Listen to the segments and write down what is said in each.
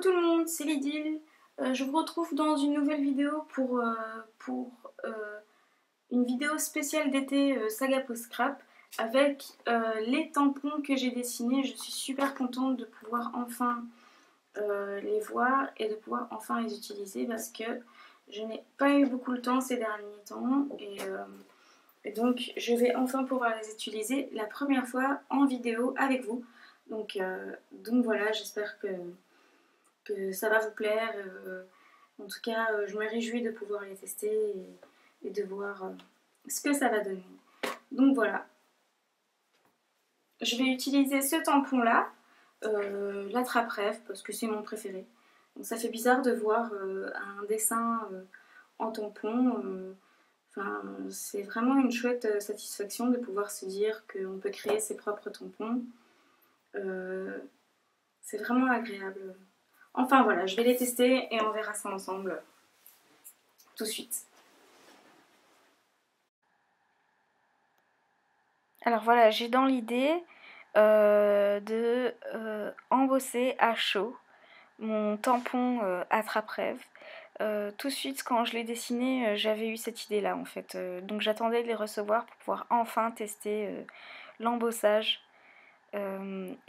tout le monde, c'est Lydie. Je vous retrouve dans une nouvelle vidéo pour une vidéo spéciale d'été Saga Post Scrap avec les tampons que j'ai dessinés. Je suis super contente de pouvoir enfin les voir et de pouvoir enfin les utiliser parce que je n'ai pas eu beaucoup le temps ces derniers temps et donc je vais enfin pouvoir les utiliser la première fois en vidéo avec vous. Donc voilà, j'espère que ça va vous plaire. En tout cas, je me réjouis de pouvoir les tester et de voir ce que ça va donner. Donc voilà. Je vais utiliser ce tampon-là, l'attrape-rêve, parce que c'est mon préféré. Donc ça fait bizarre de voir un dessin en tampon. Enfin, c'est vraiment une chouette satisfaction de pouvoir se dire qu'on peut créer ses propres tampons. C'est vraiment agréable. Enfin voilà, je vais les tester et on verra ça ensemble tout de suite. Alors voilà, j'ai dans l'idée de embosser à chaud mon tampon attrape-rêve. Tout de suite, quand je l'ai dessiné, j'avais eu cette idée-là en fait. Donc j'attendais de les recevoir pour pouvoir enfin tester l'embossage.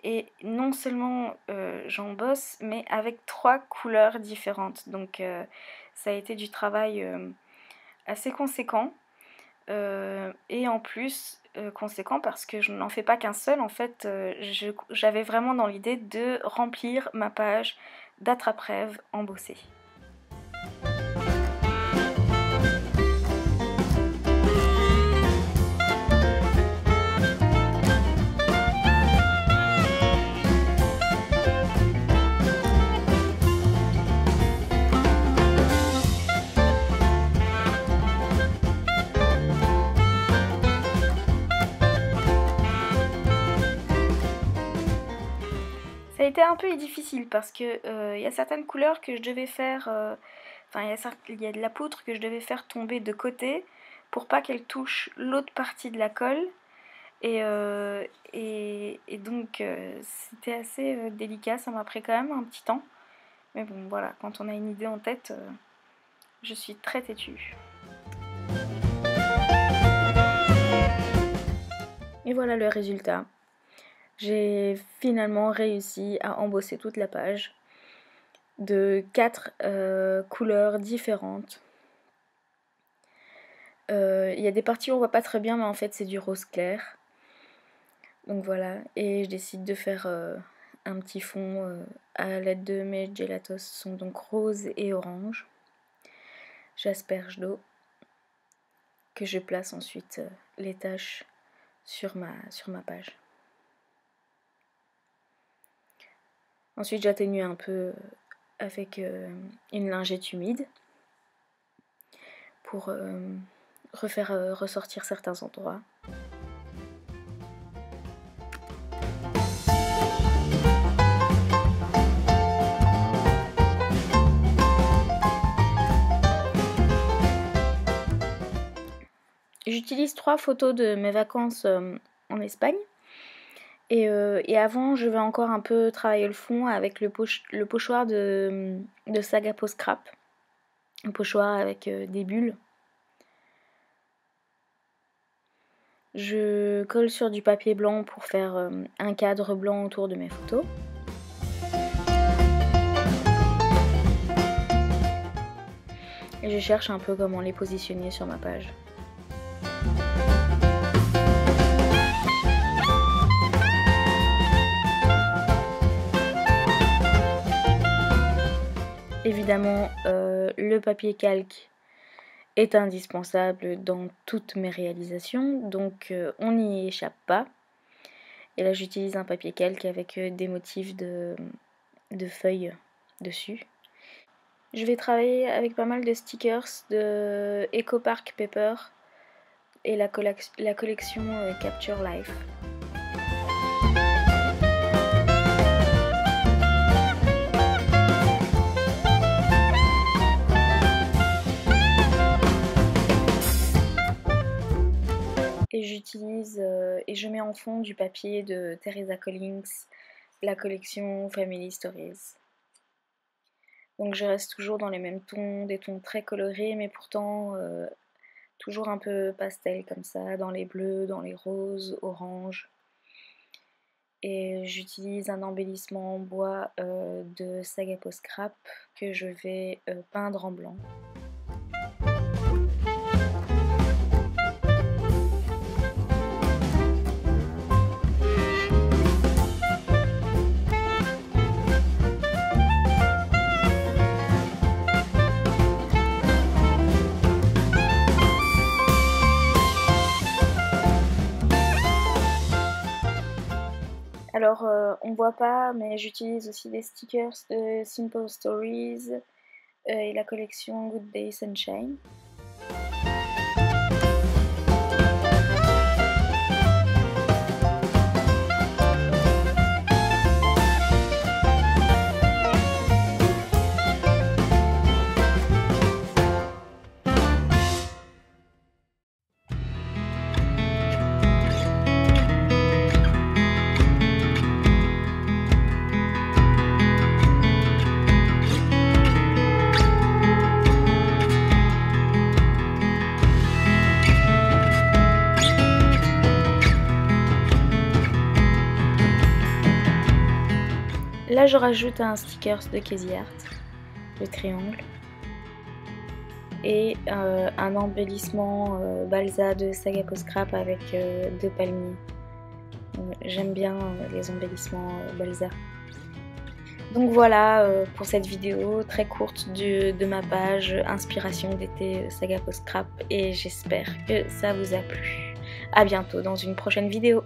Et non seulement j'embosse, mais avec 3 couleurs différentes. Donc ça a été du travail assez conséquent. Et en plus conséquent parce que je n'en fais pas qu'un seul. En fait, j'avais vraiment dans l'idée de remplir ma page d'attrape-rêve embossée. Ça a été un peu difficile parce que y a certaines couleurs que je devais faire, il y a de la poutre que je devais faire tomber de côté pour pas qu'elle touche l'autre partie de la colle. Et donc c'était assez délicat, ça m'a pris quand même un petit temps. Mais bon voilà, quand on a une idée en tête, je suis très têtue. Et voilà le résultat. J'ai finalement réussi à embosser toute la page de 4 couleurs différentes. Il y a des parties où on voit pas très bien, mais en fait c'est du rose clair. Donc voilà, et je décide de faire un petit fond à l'aide de mes gelatos, sont donc rose et orange. J'asperge d'eau, que je place ensuite les taches sur ma page. Ensuite j'atténue un peu avec une lingette humide pour refaire ressortir certains endroits. J'utilise 3 photos de mes vacances en Espagne. Et avant, je vais encore un peu travailler le fond avec le pochoir de Saga Post Scrap. Un pochoir avec des bulles. Je colle sur du papier blanc pour faire un cadre blanc autour de mes photos. Et je cherche un peu comment les positionner sur ma page. Évidemment, le papier calque est indispensable dans toutes mes réalisations, donc on n'y échappe pas. Et là j'utilise un papier calque avec des motifs de feuilles dessus. Je vais travailler avec pas mal de stickers de Eco Park Paper et la collection Capture Life. Et j'utilise et je mets en fond du papier de Teresa Collins, la collection Family Stories. Donc je reste toujours dans les mêmes tons, des tons très colorés, mais pourtant toujours un peu pastel comme ça, dans les bleus, dans les roses, oranges. Et j'utilise un embellissement en bois de Sagapo Scrap que je vais peindre en blanc. Alors, on voit pas, mais j'utilise aussi des stickers de Simple Stories et la collection Good Day Sunshine. Là, je rajoute un sticker de Casey Art, le triangle, et un embellissement balsa de Sagapo Scrap avec 2 palmiers. J'aime bien les embellissements balsa. Donc voilà pour cette vidéo très courte de ma page Inspiration d'été Sagapo Scrap, et j'espère que ça vous a plu. A bientôt dans une prochaine vidéo.